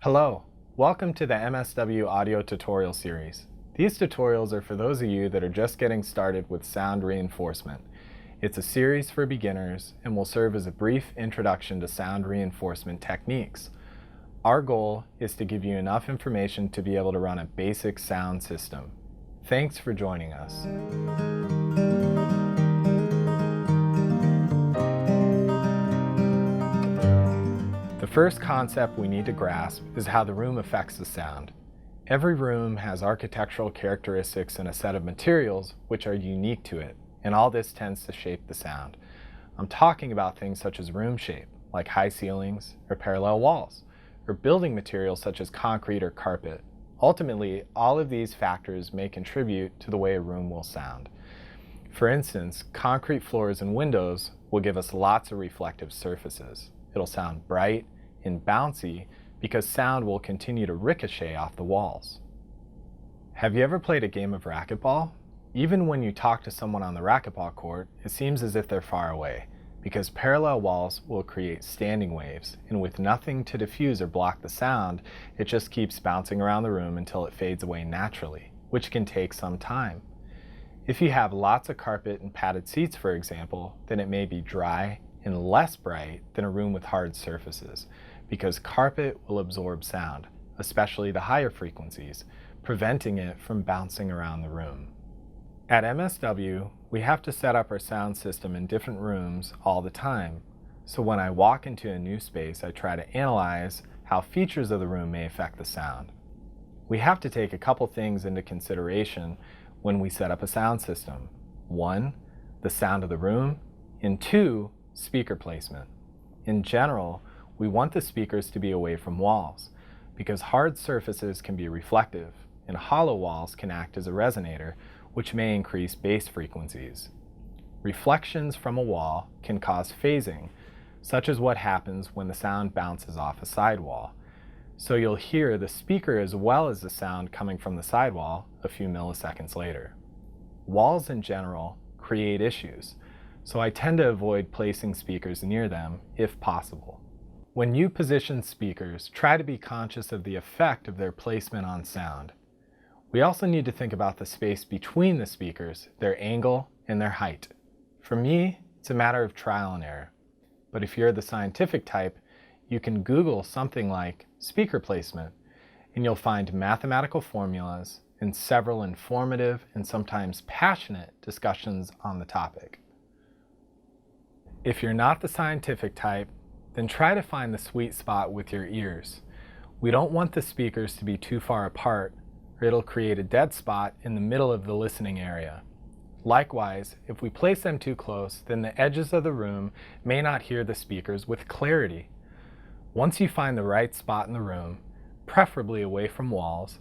Hello, welcome to the MSW audio tutorial series. These tutorials are for those of you that are just getting started with sound reinforcement. It's a series for beginners and will serve as a brief introduction to sound reinforcement techniques. Our goal is to give you enough information to be able to run a basic sound system. Thanks for joining us. The first concept we need to grasp is how the room affects the sound. Every room has architectural characteristics and a set of materials which are unique to it, and all this tends to shape the sound. I'm talking about things such as room shape, like high ceilings or parallel walls, or building materials such as concrete or carpet. Ultimately, all of these factors may contribute to the way a room will sound. For instance, concrete floors and windows will give us lots of reflective surfaces. It'll sound bright and bouncy because sound will continue to ricochet off the walls. Have you ever played a game of racquetball? Even when you talk to someone on the racquetball court, it seems as if they're far away, because parallel walls will create standing waves, and with nothing to diffuse or block the sound, it just keeps bouncing around the room until it fades away naturally, which can take some time. If you have lots of carpet and padded seats, for example, then it may be dry and less bright than a room with hard surfaces, because carpet will absorb sound, especially the higher frequencies, preventing it from bouncing around the room. At MSW, we have to set up our sound system in different rooms all the time. So when I walk into a new space, I try to analyze how features of the room may affect the sound. We have to take a couple things into consideration when we set up a sound system. 1, the sound of the room, and 2, speaker placement. In general, we want the speakers to be away from walls, because hard surfaces can be reflective, and hollow walls can act as a resonator, which may increase bass frequencies. Reflections from a wall can cause phasing, such as what happens when the sound bounces off a sidewall. So you'll hear the speaker as well as the sound coming from the sidewall a few milliseconds later. Walls in general create issues, so I tend to avoid placing speakers near them if possible. When you position speakers, try to be conscious of the effect of their placement on sound. We also need to think about the space between the speakers, their angle, and their height. For me, it's a matter of trial and error. But if you're the scientific type, you can Google something like speaker placement, and you'll find mathematical formulas and several informative and sometimes passionate discussions on the topic. If you're not the scientific type, then try to find the sweet spot with your ears. We don't want the speakers to be too far apart, or it'll create a dead spot in the middle of the listening area. Likewise, if we place them too close, then the edges of the room may not hear the speakers with clarity. Once you find the right spot in the room, preferably away from walls,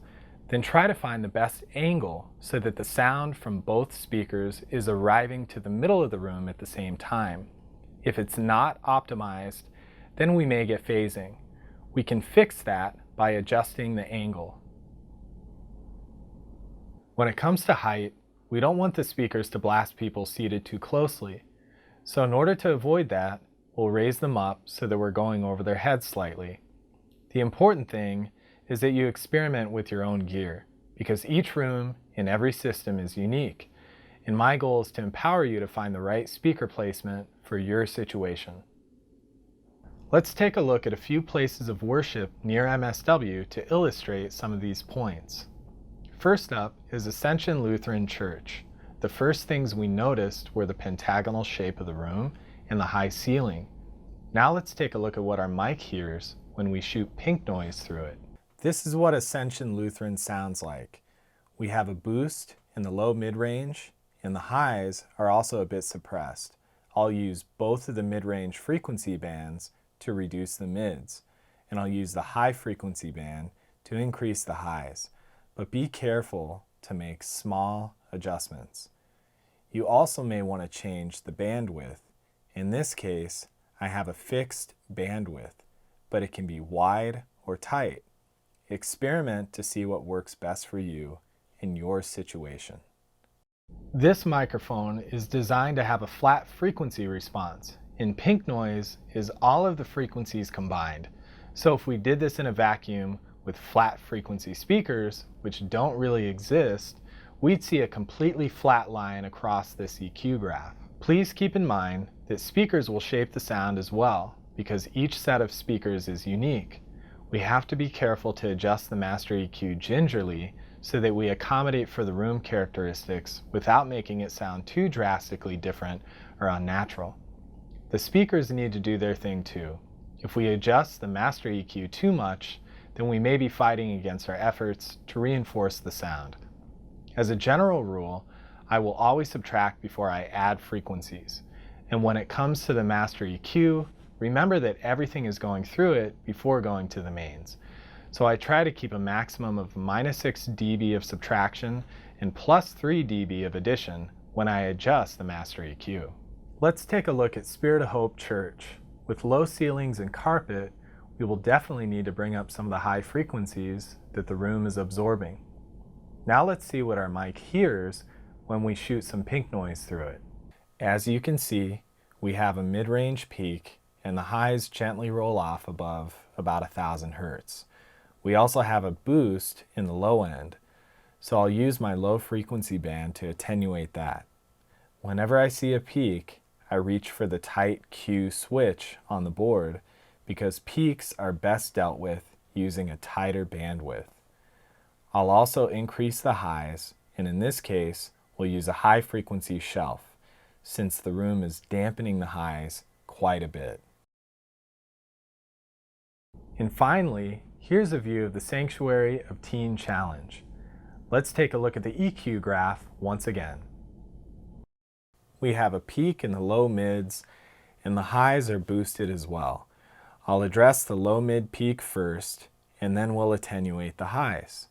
then try to find the best angle so that the sound from both speakers is arriving to the middle of the room at the same time. If it's not optimized, then we may get phasing. We can fix that by adjusting the angle. When it comes to height, we don't want the speakers to blast people seated too closely. So in order to avoid that, we'll raise them up so that we're going over their heads slightly. The important thing is that you experiment with your own gear, because each room in every system is unique. And my goal is to empower you to find the right speaker placement for your situation. Let's take a look at a few places of worship near MSW to illustrate some of these points. First up is Ascension Lutheran Church. The first things we noticed were the pentagonal shape of the room and the high ceiling. Now let's take a look at what our mic hears when we shoot pink noise through it. This is what Ascension Lutheran sounds like. We have a boost in the low mid-range, and the highs are also a bit suppressed. I'll use both of the mid-range frequency bands to reduce the mids, and I'll use the high frequency band to increase the highs. But be careful to make small adjustments. You also may want to change the bandwidth. In this case, I have a fixed bandwidth, but it can be wide or tight. Experiment to see what works best for you in your situation. This microphone is designed to have a flat frequency response, and pink noise is all of the frequencies combined. So if we did this in a vacuum with flat frequency speakers, which don't really exist, we'd see a completely flat line across this EQ graph. Please keep in mind that speakers will shape the sound as well, because each set of speakers is unique. We have to be careful to adjust the master EQ gingerly so that we accommodate for the room characteristics without making it sound too drastically different or unnatural. The speakers need to do their thing too. If we adjust the master EQ too much, then we may be fighting against our efforts to reinforce the sound. As a general rule, I will always subtract before I add frequencies. And when it comes to the master EQ, remember that everything is going through it before going to the mains. So I try to keep a maximum of -6 dB of subtraction and +3 dB of addition when I adjust the master EQ. Let's take a look at Spirit of Hope Church. With low ceilings and carpet, we will definitely need to bring up some of the high frequencies that the room is absorbing. Now let's see what our mic hears when we shoot some pink noise through it. As you can see, we have a mid-range peak and the highs gently roll off above about 1000 Hertz. We also have a boost in the low end, so I'll use my low frequency band to attenuate that. Whenever I see a peak, I reach for the tight Q switch on the board because peaks are best dealt with using a tighter bandwidth. I'll also increase the highs, and in this case, we'll use a high frequency shelf, since the room is dampening the highs quite a bit. And finally, here's a view of the Sanctuary of Teen Challenge. Let's take a look at the EQ graph once again. We have a peak in the low mids, and the highs are boosted as well. I'll address the low mid peak first, and then we'll attenuate the highs.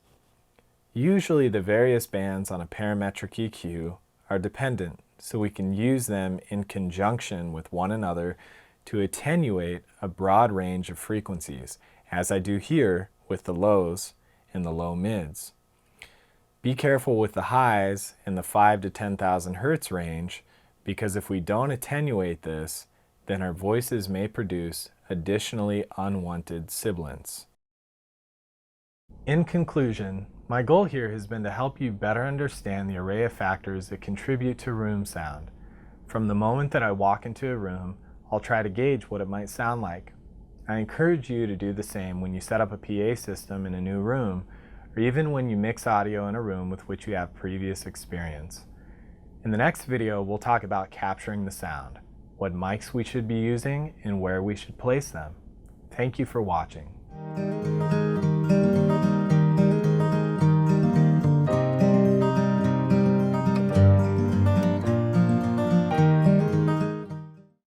Usually the various bands on a parametric EQ are dependent, so we can use them in conjunction with one another to attenuate a broad range of frequencies, as I do here with the lows and the low mids. Be careful with the highs in the 5,000 to 10,000 Hertz range, because if we don't attenuate this, then our voices may produce additionally unwanted sibilants. In conclusion, my goal here has been to help you better understand the array of factors that contribute to room sound. From the moment that I walk into a room, I'll try to gauge what it might sound like. I encourage you to do the same when you set up a PA system in a new room, or even when you mix audio in a room with which you have previous experience. In the next video, we'll talk about capturing the sound, what mics we should be using, and where we should place them. Thank you for watching.